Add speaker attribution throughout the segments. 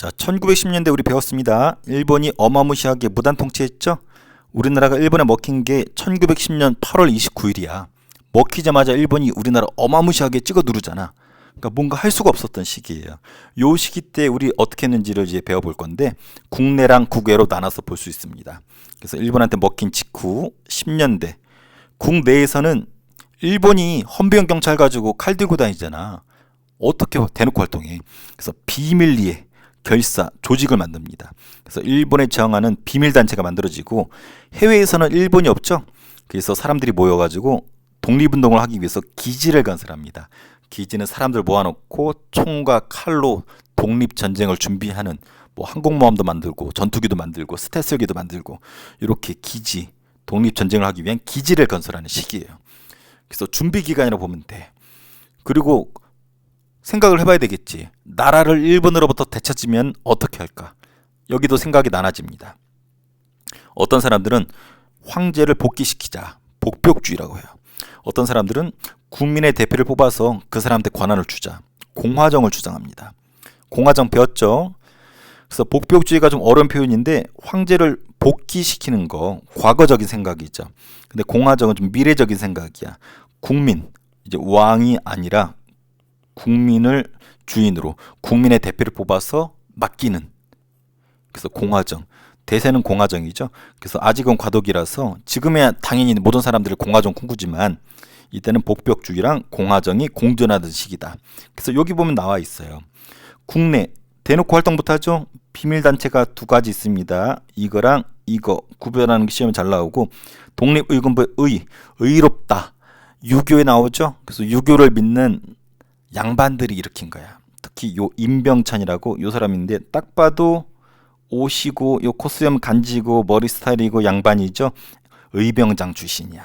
Speaker 1: 자, 1910년대 우리 배웠습니다. 일본이 어마무시하게 무단 통치했죠. 우리나라가 일본에 먹힌 게 1910년 8월 29일이야. 먹히자마자 일본이 우리나라 어마무시하게 찍어 누르잖아. 그러니까 뭔가 할 수가 없었던 시기예요. 요 시기 때 우리 어떻게 했는지를 이제 배워볼 건데, 국내랑 국외로 나눠서 볼 수 있습니다. 그래서 일본한테 먹힌 직후 10년대 국내에서는 일본이 헌병 경찰 가지고 칼 들고 다니잖아. 어떻게 대놓고 활동해? 그래서 비밀리에 결사 조직을 만듭니다. 그래서 일본에 저항하는 비밀단체가 만들어지고, 해외에서는 일본이 없죠. 그래서 사람들이 모여가지고 독립운동을 하기 위해서 기지를 건설합니다. 기지는 사람들 모아놓고 총과 칼로 독립전쟁을 준비하는, 뭐 항공모함도 만들고 전투기도 만들고 스텔스기도 만들고, 이렇게 기지, 독립전쟁을 하기 위한 기지를 건설하는 시기예요. 그래서 준비기간이라고 보면 돼. 그리고 생각을 해봐야 되겠지. 나라를 일본으로부터 되찾으면 어떻게 할까? 여기도 생각이 나눠집니다. 어떤 사람들은 황제를 복귀시키자, 복벽주의라고 해요. 어떤 사람들은 국민의 대표를 뽑아서 그 사람한테 권한을 주자, 공화정을 주장합니다. 공화정 배웠죠? 그래서 복벽주의가 좀 어려운 표현인데, 황제를 복귀시키는 거 과거적인 생각이죠. 근데 공화정은 좀 미래적인 생각이야. 국민, 이제 왕이 아니라 국민을 주인으로 국민의 대표를 뽑아서 맡기는, 그래서 공화정, 대세는 공화정이죠. 그래서 아직은 과도기라서 지금에야 당연히 모든 사람들이 공화정 꿈꾸지만, 이때는 복벽주의랑 공화정이 공존하던 시기다. 그래서 여기 보면 나와 있어요. 국내 대놓고 활동 못하죠. 비밀단체가 두 가지 있습니다. 이거랑 이거 구별하는 게 시험에 잘 나오고, 독립의군부의 의롭다, 유교에 나오죠. 그래서 유교를 믿는 양반들이 일으킨 거야. 특히 요 임병찬이라고 요 사람인데, 딱 봐도 옷이고 요 코스염 간지고 머리 스타일이고 양반이죠. 의병장 출신이야.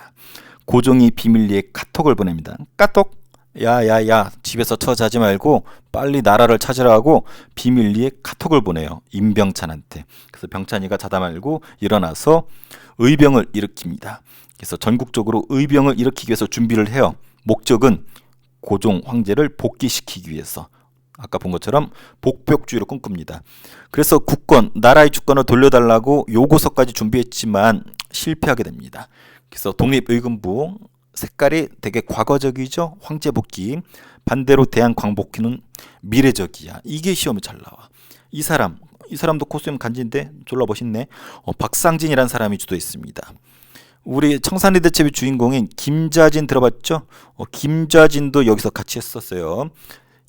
Speaker 1: 고종이 비밀리에 카톡을 보냅니다. 카톡, 야야야, 집에서 처자지 말고 빨리 나라를 찾으라고 비밀리에 카톡을 보내요, 임병찬한테. 그래서 병찬이가 자다 말고 일어나서 의병을 일으킵니다. 그래서 전국적으로 의병을 일으키기 위해서 준비를 해요. 목적은 고종 황제를 복귀시키기 위해서, 아까 본 것처럼 복벽주의를 꿈꿉니다. 그래서 국권, 나라의 주권을 돌려달라고 요구서까지 준비했지만 실패하게 됩니다. 그래서 독립의군부 색깔이 되게 과거적이죠. 황제 복귀. 반대로 대한광복기는 미래적이야. 이게 시험에 잘 나와. 이 사람도 코스염 간지인데 졸라 멋있네. 박상진이라는 사람이 주도했습니다. 우리 청산리 대첩의 주인공인 김좌진 들어봤죠? 김좌진도 여기서 같이 했었어요.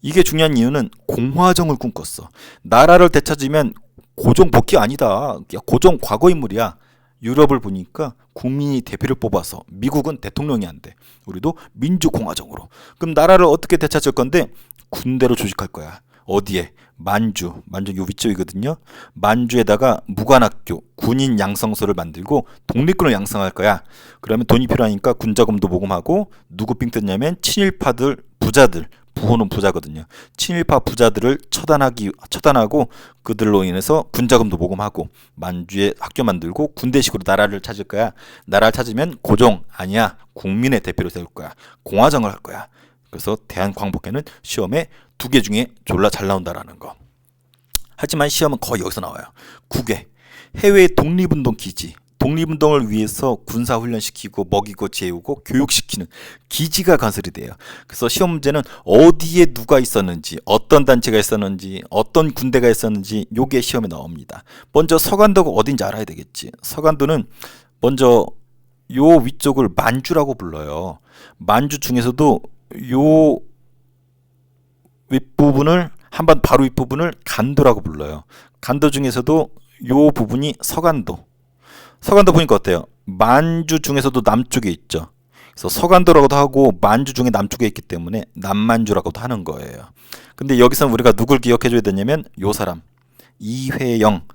Speaker 1: 이게 중요한 이유는 공화정을 꿈꿨어. 나라를 되찾으면 고종 복귀 아니다. 고종 과거 인물이야. 유럽을 보니까 국민이 대표를 뽑아서, 미국은 대통령이 안 돼. 우리도 민주공화정으로. 그럼 나라를 어떻게 되찾을 건데? 군대로 조직할 거야. 어디에? 만주 요 위쪽이거든요. 만주에다가 무관학교, 군인 양성소를 만들고 독립군을 양성할 거야. 그러면 돈이 필요하니까 군자금도 모금하고, 누구 삥 뜯냐면 친일파들, 부자들, 부호는 부자거든요. 친일파 부자들을 처단하고 그들로 인해서 군자금도 모금하고, 만주에 학교 만들고 군대식으로 나라를 찾을 거야. 나라를 찾으면 고종 아니야, 국민의 대표로 세울 거야. 공화정을 할 거야. 그래서 대한광복회는 시험에 두 개 중에 졸라 잘 나온다라는 거. 하지만 시험은 거의 여기서 나와요. 국외, 해외 독립운동 기지, 독립운동을 위해서 군사훈련시키고 먹이고 재우고 교육시키는 기지가 건설이 돼요. 그래서 시험 문제는 어디에 누가 있었는지, 어떤 단체가 있었는지, 어떤 군대가 있었는지, 요게 시험에 나옵니다. 먼저 서간도가 어딘지 알아야 되겠지. 서간도는 먼저 요 위쪽을 만주라고 불러요. 만주 중에서도 요 윗부분을, 한번 바로 윗부분을 간도라고 불러요. 간도 중에서도 요 부분이 서간도. 서간도 보니까 어때요? 만주 중에서도 남쪽에 있죠. 그래서 서간도라고도 하고 만주 중에 남쪽에 있기 때문에 남만주라고도 하는 거예요. 근데 여기서 우리가 누굴 기억해 줘야 되냐면 요 사람, 이회영.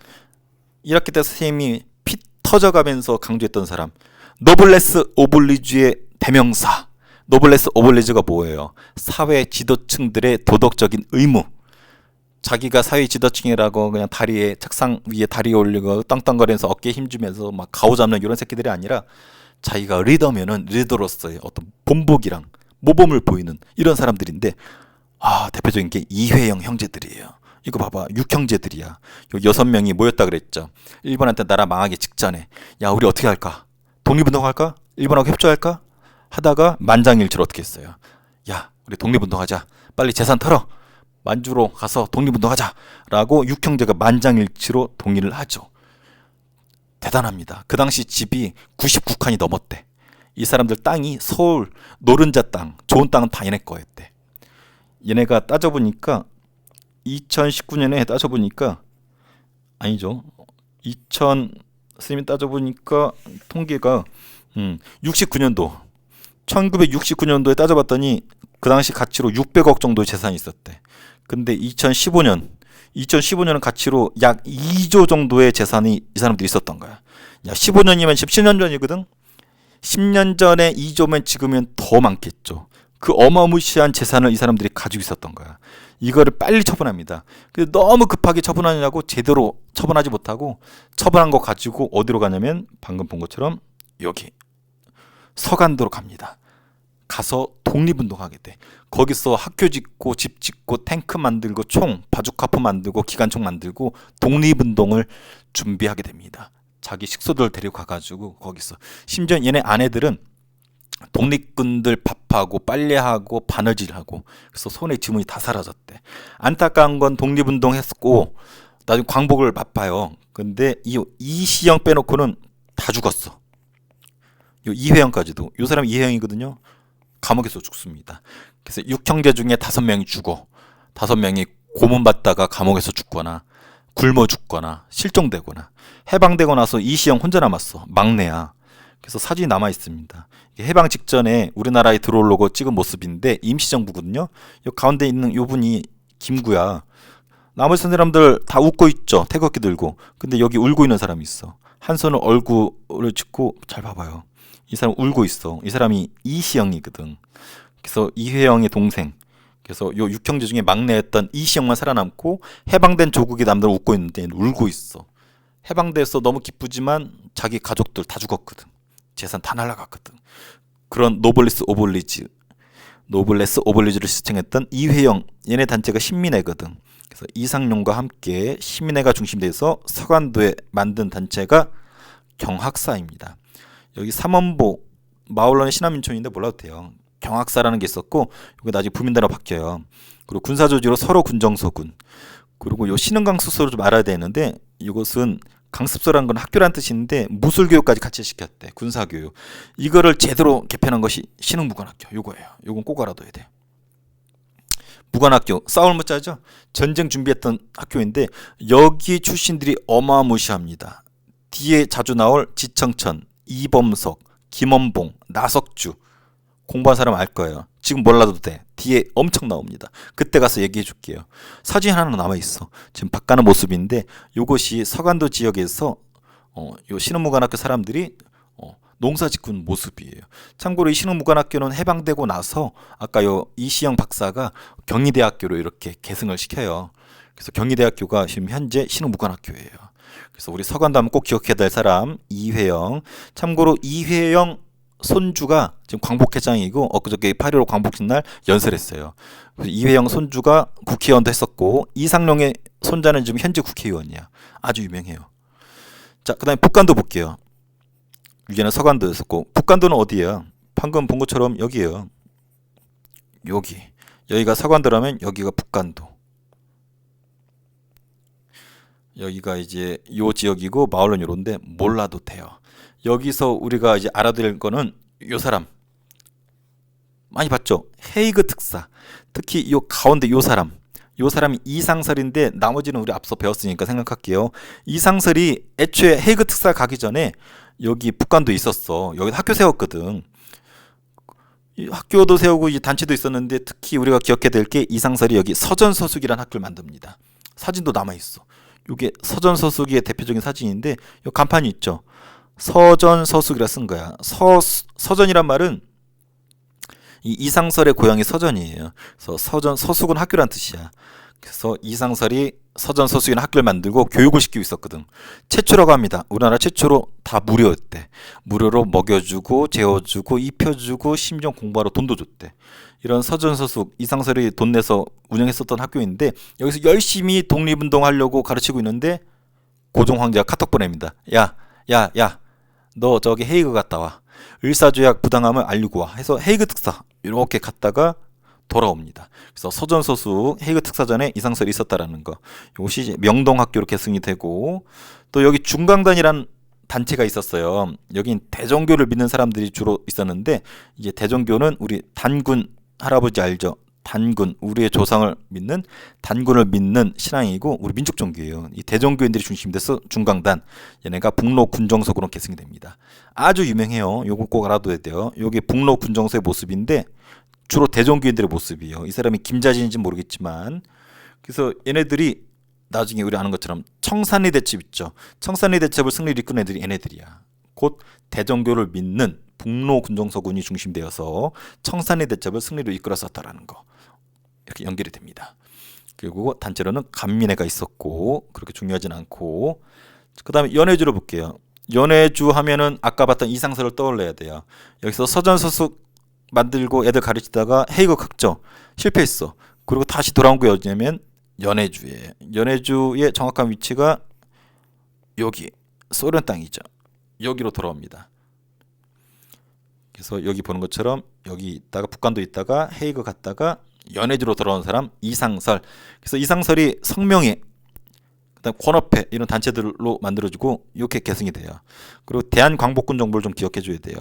Speaker 1: 1학기 때 선생님이 피 터져가면서 강조했던 사람. 노블레스 오블리주의 대명사. 노블레스 오블리주가 뭐예요? 사회 지도층들의 도덕적인 의무. 자기가 사회 지도층이라고 그냥 다리에, 책상 위에 다리 올리고 땅땅거리면서 어깨에 힘주면서 막 가오 잡는 이런 새끼들이 아니라, 자기가 리더면은 리더로서의 어떤 본보기랑 모범을 보이는 이런 사람들인데, 대표적인 게 이회영 형제들이에요. 이거 봐봐. 육형제들이야. 요 6명이 모였다 그랬죠. 일본한테 나라 망하기 직전에. 야, 우리 어떻게 할까? 독립운동할까? 일본하고 협조할까? 하다가 만장일치로 어떻게 했어요? 야, 우리 독립운동하자. 빨리 재산 털어. 만주로 가서 독립운동하자. 라고 육형제가 만장일치로 동의를 하죠. 대단합니다. 그 당시 집이 99칸이 넘었대. 이 사람들 땅이 서울 노른자 땅, 좋은 땅은 다 얘네 거였대. 얘네가 따져보니까 2019년에 따져보니까 아니죠. 선생님이 따져보니까 통계가 69년도 1969년도에 따져봤더니 그 당시 가치로 600억 정도의 재산이 있었대. 근데 2015년은 가치로 약 2조 정도의 재산이 이 사람들이 있었던 거야. 야, 15년이면 지금 10년 전이거든. 10년 전에 2조면 지금은 더 많겠죠. 그 어마무시한 재산을 이 사람들이 가지고 있었던 거야. 이거를 빨리 처분합니다. 근데 너무 급하게 처분하느냐고 제대로 처분하지 못하고 처분한 거 가지고 어디로 가냐면 방금 본 것처럼 여기 서간도로 갑니다. 가서 독립운동하게 돼. 거기서 학교 짓고 집 짓고 탱크 만들고 총 바주카포 만들고 기관총 만들고 독립운동을 준비하게 됩니다. 자기 식소들 데리고 가가지고 거기서 심지어 얘네 아내들은 독립군들 밥하고 빨래하고 바느질하고 그래서 손에 지문이 다 사라졌대. 안타까운 건 독립운동 했고 나중에 광복을 맛봐요. 근데 이 이시영 빼놓고는 다 죽었어. 요 이회영까지도. 요 사람 이회영이거든요. 감옥에서 죽습니다. 그래서 6형제 중에 5명이 죽어. 5명이 고문받다가 감옥에서 죽거나 굶어 죽거나 실종되거나. 해방되고 나서 이시영 혼자 남았어. 막내야. 그래서 사진이 남아 있습니다. 해방 직전에 우리나라에 들어오려고 찍은 모습인데 임시정부거든요. 요 가운데 있는 요 분이 김구야. 나머지 사람들 다 웃고 있죠. 태극기 들고. 근데 여기 울고 있는 사람이 있어. 한 손을 얼굴을 짚고 잘 봐봐요. 이 사람 울고 있어. 이 사람이 이시영이거든. 그래서 이회영의 동생. 그래서 요 6형제 중에 막내였던 이시영만 살아남고 해방된 조국의 남들 웃고 있는데 울고 있어. 해방돼서 너무 기쁘지만 자기 가족들 다 죽었거든. 재산 다 날라갔거든. 그런 노블레스 오블리주를 시청했던 이회영 얘네 단체가 신민회거든. 그래서 이상용과 함께 신민회가 중심돼서 서간도에 만든 단체가 경학사입니다. 여기 삼원보 마을로는 신안민촌인데 몰라도 돼요. 경학사라는 게 있었고 여기 나중에 부민단으로 바뀌어요. 그리고 군사조직으로 서로 군정서군. 그리고 요 신흥강 숙소를 좀 알아야 되는데 이것은 강습소라는 건 학교란 뜻인데 무술교육까지 같이 시켰대. 군사교육. 이거를 제대로 개편한 것이 신흥무관학교. 요거예요. 요건 꼭 알아둬야 돼. 무관학교. 싸울 무자죠. 전쟁 준비했던 학교인데 여기 출신들이 어마무시합니다. 뒤에 자주 나올 지청천, 이범석, 김원봉, 나석주. 공부한 사람 알 거예요. 지금 몰라도 돼. 뒤에 엄청 나옵니다. 그때 가서 얘기해 줄게요. 사진 하나 남아 있어. 지금 바꿔는 모습인데 이것이 서간도 지역에서 요 신흥무관학교 사람들이 농사 짓는 모습이에요. 참고로 이 신흥무관학교는 해방되고 나서 아까 요 이시영 박사가 경희대학교로 이렇게 계승을 시켜요. 그래서 경희대학교가 지금 현재 신흥무관학교예요. 그래서 우리 서간도 하면 꼭 기억해야 될 사람 이회영. 참고로 이회영 손주가 지금 광복회장이고 엊그저께 8.15 광복절 연설했어요. 이회영 손주가 국회의원도 했었고 이상용의 손자는 지금 현재 국회의원이야. 아주 유명해요. 자, 그 다음에 북간도 볼게요. 위에는 서간도였었고 북간도는 어디예요? 방금 본 것처럼 여기예요. 여기가 서간도라면 여기가 북간도. 여기가 이제 요 지역이고 마을은 요런데 몰라도 돼요. 여기서 우리가 이제 알아야 될 거는 요 사람 많이 봤죠? 헤이그 특사. 특히 요 가운데 요 사람이 이상설인데 나머지는 우리 앞서 배웠으니까 생각할게요. 이상설이 애초에 헤이그 특사 가기 전에 여기 북간도 있었어. 여기 학교 세웠거든. 학교도 세우고 이 단체도 있었는데 특히 우리가 기억해야 될 게 이상설이 여기 서전서숙이라는 학교를 만듭니다. 사진도 남아있어. 이게 서전서숙의 대표적인 사진인데 요 간판이 있죠. 서전서숙이라 쓴 거야. 서전이란 말은 이 이상설의 고향이 서전이에요. 그래서 서전 서숙은 학교란 뜻이야. 그래서 이상설이 서전서술이나 학교를 만들고 교육을 시키고 있었거든. 최초라고 합니다. 우리나라 최초로 다 무료였대. 무료로 먹여주고 재워주고 입혀주고 심지어 공부하러 돈도 줬대. 이런 서전서술 이상설이 돈 내서 운영했었던 학교인데 여기서 열심히 독립운동하려고 가르치고 있는데 고종 황제가 카톡 보냅니다. 야, 너 저기 헤이그 갔다 와. 을사조약 부당함을 알리고 와. 해서 헤이그 특사 이렇게 갔다가 돌아옵니다. 그래서 서전서수 헤이그 특사전에 이상설이 있었다라는 거. 이것이 이제 명동학교로 계승이 되고 또 여기 중강단이란 단체가 있었어요. 여긴 대종교를 믿는 사람들이 주로 있었는데 이제 대종교는 우리 단군 할아버지 알죠? 단군, 우리의 조상을 믿는 단군을 믿는 신앙이고 우리 민족 종교예요. 이 대종교인들이 중심이 돼서 중강단, 얘네가 북로 군정석으로 계승이 됩니다. 아주 유명해요. 요거 꼭 알아둬야 돼요. 요게 북로 군정석의 모습인데 주로 대종교인들의 모습이에요. 이 사람이 김자진인지 모르겠지만 그래서 얘네들이 나중에 우리 아는 것처럼 청산리 대첩 있죠. 청산리 대첩을 승리를 이끈 애들이 얘네들이야. 곧 대종교를 믿는 북로 군정서군이 중심되어서 청산리 대첩을 승리로 이끌었었다라는 거. 이렇게 연결이 됩니다. 그리고 단체로는 감민회가 있었고 그렇게 중요하진 않고 그 다음에 연해주로 볼게요. 연해주 하면은 아까 봤던 이상설을 떠올려야 돼요. 여기서 서전서수 만들고 애들 가르치다가 헤이그 각정 실패했어. 그리고 다시 돌아온 게 어디냐면 연해주에. 연해주의 정확한 위치가 여기 소련 땅이죠. 여기로 돌아옵니다. 그래서 여기 보는 것처럼 여기 있다가 북한도 있다가 헤이그 갔다가 연해주로 돌아온 사람 이상설. 그래서 이상설이 성명회, 그다음 권업회 이런 단체들로 만들어지고 이렇게 계승이 돼요. 그리고 대한광복군 정부를 좀 기억해 줘야 돼요.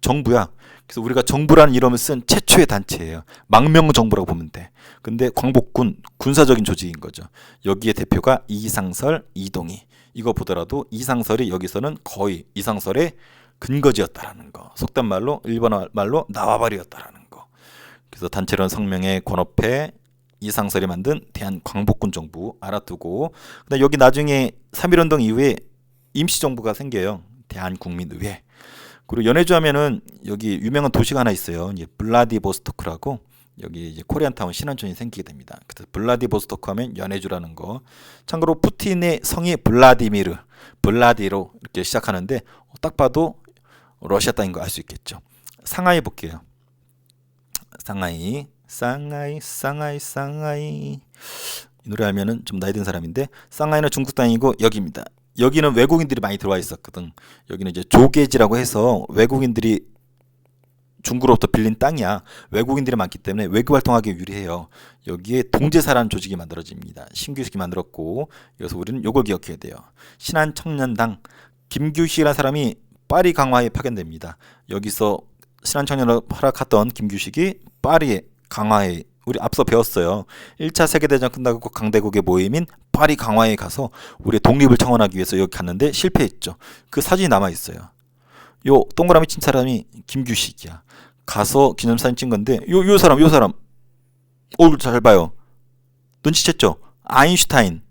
Speaker 1: 정부야. 그래서 우리가 정부라는 이름을 쓴 최초의 단체예요. 망명정부라고 보면 돼. 근데 광복군 군사적인 조직인 거죠. 여기에 대표가 이상설, 이동희. 이거 보더라도 이상설이 여기서는 거의 이상설의 근거지였다라는 거. 속된 말로 일본어 말로 나와바리였다라는 거. 그래서 단체론 성명회, 권업회, 이상설이 만든 대한광복군 정부 알아두고 그다음 여기 나중에 3.1운동 이후에 임시정부가 생겨요. 대한국민의회. 그리고 연해주 하면은 여기 유명한 도시가 하나 있어요. 이제 블라디보스토크라고 여기 이제 코리안타운 신안촌이 생기게 됩니다. 그래서 블라디보스토크 하면 연해주라는 거. 참고로 푸틴의 성이 블라디미르, 블라디로 이렇게 시작하는데 딱 봐도 러시아 땅인 거 알 수 있겠죠. 상하이 볼게요. 상하이. 이 노래 하면은 좀 나이 든 사람인데 상하이는 중국 땅이고 여기입니다. 여기는 외국인들이 많이 들어와 있었거든. 여기는 이제 조계지라고 해서 외국인들이 중국으로부터 빌린 땅이야. 외국인들이 많기 때문에 외교 활동하기 유리해요. 여기에 동제사라는 조직이 만들어집니다. 신규식이 만들었고 여기서 우리는 요걸 기억해야 돼요. 신한청년당 김규식이라는 사람이 파리 강화에 파견됩니다. 여기서 신한청년을 활약했던 김규식이 파리에 강화에 우리 앞서 배웠어요. 1차 세계대전 끝나고 강대국의 모임인 파리 강화에 가서 우리의 독립을 청원하기 위해서 여기 갔는데 실패했죠. 그 사진이 남아있어요. 요 동그라미 친 사람이 김규식이야. 가서 기념사진 찍은 건데 요 사람 얼굴 잘 봐요. 눈치챘죠? 아인슈타인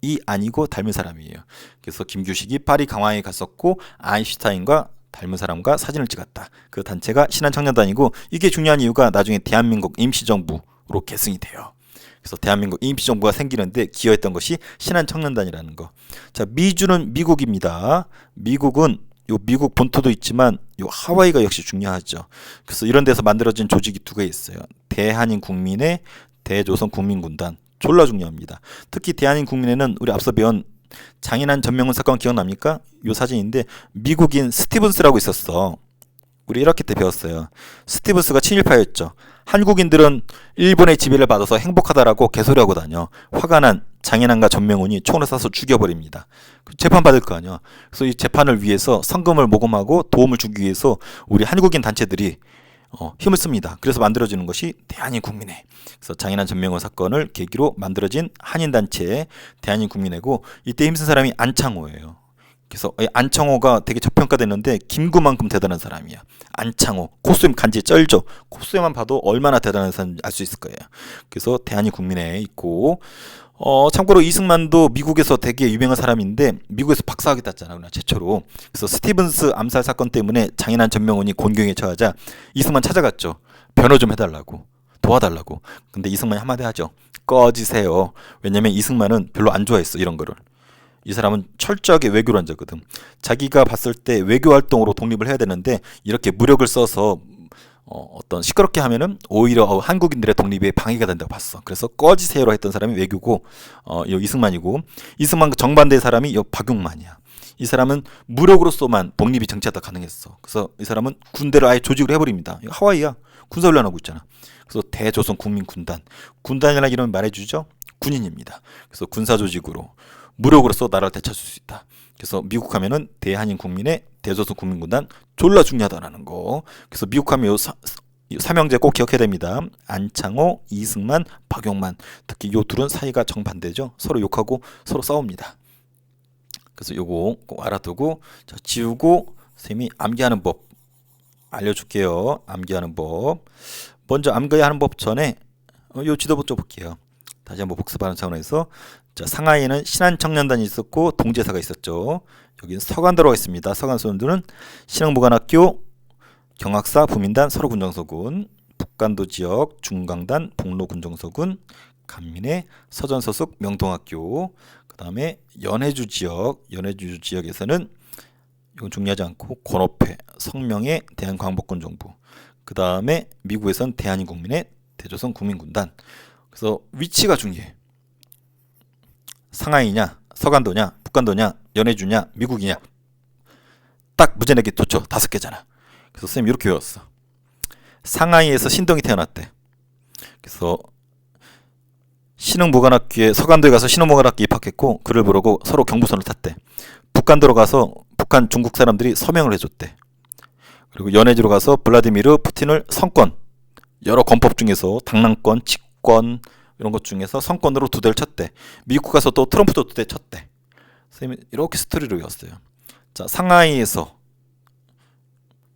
Speaker 1: 이 아니고 닮은 사람이에요. 그래서 김규식이 파리 강화에 갔었고 아인슈타인과 닮은 사람과 사진을 찍었다. 그 단체가 신한청년단이고 이게 중요한 이유가 나중에 대한민국 임시정부로 계승이 돼요. 그래서 대한민국 임시정부가 생기는데 기여했던 것이 신한청년단이라는 거. 자, 미주는 미국입니다. 미국은 요 미국 본토도 있지만 요 하와이가 역시 중요하죠. 그래서 이런 데서 만들어진 조직이 두 개 있어요. 대한인 국민회, 대조선 국민군단. 졸라 중요합니다. 특히 대한인 국민회는 우리 앞서 배운 장인한 전명훈 사건 기억납니까? 요 사진인데 미국인 스티븐스라고 있었어. 우리 1학기 때 배웠어요. 스티븐스가 친일파였죠. 한국인들은 일본의 지배를 받아서 행복하다라고 개소리하고 다녀. 화가 난 장인한과 전명훈이 총을 쏴서 죽여버립니다. 재판 받을 거 아니야. 그래서 이 재판을 위해서 성금을 모금하고 도움을 주기 위해서 우리 한국인 단체들이 힘을 씁니다. 그래서 만들어지는 것이 대한인 국민회. 그래서 장인한 전명훈 사건을 계기로 만들어진 한인단체 대한인 국민회고 이때 힘쓴 사람이 안창호예요. 그래서 안창호가 되게 저평가됐는데 김구만큼 대단한 사람이야. 안창호. 코수염 간지 쩔죠. 코수염만 봐도 얼마나 대단한 사람인지 알 수 있을 거예요. 그래서 대한인 국민회에 있고 참고로 이승만도 미국에서 되게 유명한 사람인데 미국에서 박사학위 땄잖아. 최초로. 그래서 스티븐스 암살 사건 때문에 장인한 전명훈이 곤경에 처하자 이승만 찾아갔죠. 변호 좀 해달라고. 도와달라고. 근데 이승만이 한마디 하죠. 꺼지세요. 왜냐면 이승만은 별로 안 좋아했어, 이런 거를. 이 사람은 철저하게 외교론자거든. 자기가 봤을 때 외교 활동으로 독립을 해야 되는데 이렇게 무력을 써서 어떤 시끄럽게 하면은 오히려 한국인들의 독립에 방해가 된다고 봤어. 그래서 꺼지세요로 했던 사람이 외교고 이 이승만이고, 이승만 정반대의 사람이 이 박용만이야. 이 사람은 무력으로서만 독립이 정치하다 가능했어. 그래서 이 사람은 군대를 아예 조직을 해버립니다. 하와이야. 군사훈련하고 있잖아. 그래서 대조선 국민군단. 군단이라는 이름을 말해주죠. 군인입니다. 그래서 군사조직으로 무력으로서 나라를 되찾을 수 있다. 그래서 미국 하면은 대한인 국민의 대조선 국민군단 졸라 중요하다라는 거. 그래서 미국 하면 요 삼형제 꼭 기억해야 됩니다. 안창호, 이승만, 박용만. 특히 요 둘은 사이가 정반대죠. 서로 욕하고 서로 싸웁니다. 그래서 요거 꼭 알아두고, 자, 지우고 쌤이 암기하는 법 알려줄게요. 암기하는 법. 먼저 암기하는 법 전에 요 지도부 좀 볼게요. 다시 한번 복습하는 차원에서, 자, 상하이에는 신한청년단이 있었고 동제사가 있었죠. 여기는 서간도로가 있습니다. 서간소년들은 신흥무관학교, 경학사, 부민단, 서로군정서군, 북간도 지역, 중강단, 복로군정서군, 간민의 서전서숙, 명동학교, 그 다음에 연해주 지역에서는 이건 중요하지 않고 권업회, 성명의 대한광복군정부, 그 다음에 미국에선 대한인국민의 대조선 국민군단. 그래서 위치가 중요해. 상하이냐, 서간도냐, 북간도냐, 연해주냐, 미국이냐. 딱 무제내기 도쳐 5개잖아. 그래서 선생님 이렇게 외웠어. 상하이에서 신동이 태어났대. 그래서 신흥무관학교에, 서간도에 가서 신흥무관학교에 입학했고 글을 부르고 서로 경부선을 탔대. 북간도로 가서 북한 중국 사람들이 서명을 해줬대. 그리고 연해주로 가서 블라디미르 푸틴을 성권, 여러 권법 중에서 당랑권, 직권 이런 것 중에서 성권으로 2대를 쳤대. 미국 가서 또 트럼프도 2대 쳤대. 선생님이 이렇게 스토리로 외웠어요. 자, 상하이에서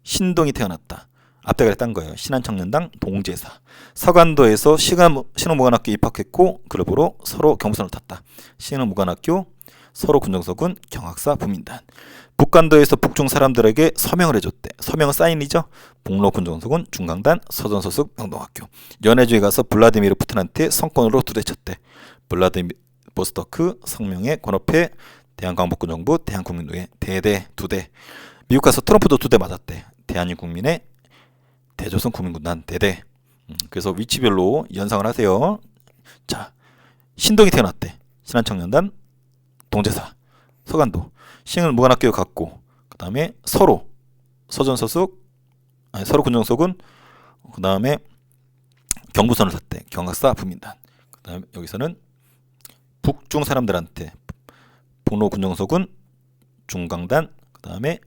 Speaker 1: 신동이 태어났다. 앞대가리 딴 거예요. 신한청년당 동제사. 서간도에서 신흥무관학교 입학했고 글을 보러 서로 경부선을 탔다. 신흥무관학교, 서로 군정서군, 경학사, 부민단. 북간도에서 북중 사람들에게 서명을 해줬대. 서명은 사인이죠. 복로 군정서군, 중강단, 서전서숙, 명동학교. 연해주에 가서 블라디미르 푸틴한테 성권으로 2대 쳤대. 블라디보스토크, 성명의 권업회, 대한광복군정부, 대한국민노예, 대대 2대. 미국 가서 트럼프도 2대 맞았대. 대한민국민의 대조선 국민군단 대대. 그래서 위치별로 연상을 하세요. 자, 신동이 태어났대. 신한청년단 동제사. 서간도 신흥무관학교에 갔고, 그 다음에 서로 서전서숙, 서로 군정서군, 그 다음에 경부선을 탔대. 경학사, 부민단. 그 다음에 여기서는 북중 사람들한테 복로 군정서군, 중강단, 그 다음에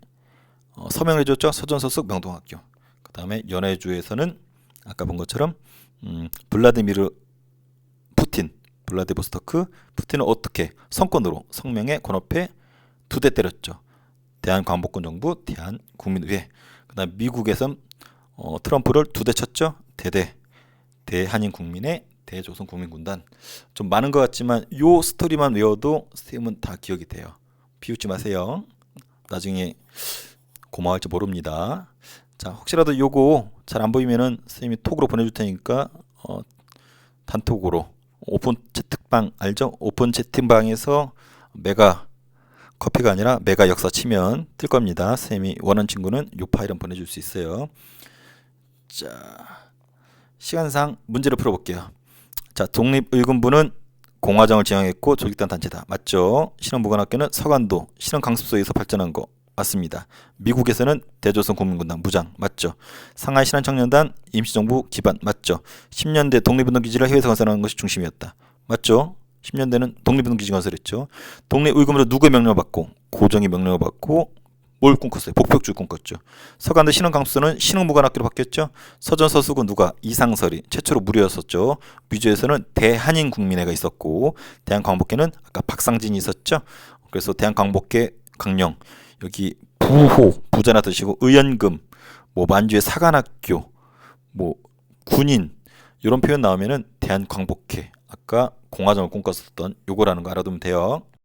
Speaker 1: 서명을 해줬죠. 서전서숙, 명동학교. 그 다음에 연해주에서는 아까 본 것처럼 블라디미르 푸틴, 블라디보스토크, 푸틴은 어떻게 성권으로 성명의 권업회 2대 때렸죠. 대한광복군정부, 대한국민의회. 그 다음 미국에선 트럼프를 2대 쳤죠. 대대, 대한인국민의 대조선 국민군단. 좀 많은 것 같지만 요 스토리만 외워도 선생님은 다 기억이 돼요. 비웃지 마세요. 나중에 고마울지 모릅니다. 자, 혹시라도 요거 잘 안 보이면은 선생님이 톡으로 보내줄 테니까 단톡으로 오픈 채팅방 알죠? 오픈 채팅방에서 메가 커피가 아니라 메가 역사 치면 뜰 겁니다. 선생님이 원하는 친구는 요 파일은 보내줄 수 있어요. 자, 시간상 문제를 풀어볼게요. 자, 독립의군부는 공화정을 지향했고 조직단 단체다. 맞죠? 신흥무관학교는 서간도, 신흥강습소에서 발전한 거 맞습니다. 미국에서는 대조선 국민군단 무장 맞죠? 상하이 신한청년단 임시정부 기반 맞죠? 10년대 독립운동기지를 해외에서 건설하는 것이 중심이었다. 맞죠? 10년대는 독립운동기지 건설했죠. 독립의군부로 누구의 명령을 받고? 고정의 명령을 받고 뭘 꿈꿨어요? 복벽주의 꿈꿨죠. 서간도 신흥강습소는 신흥무관학교로 바뀌었죠. 서전서숙은 누가? 이상설이 최초로 무료였었죠. 미주에서는 대한인국민회가 있었고 대한광복회는 아까 박상진이 있었죠. 그래서 대한광복회 강령 여기 부호 부자나 드시고 의연금 뭐 만주의 사관학교 뭐 군인 이런 표현 나오면은 대한광복회 아까 공화정을 꿈꿨었던 요거라는 거 알아두면 돼요.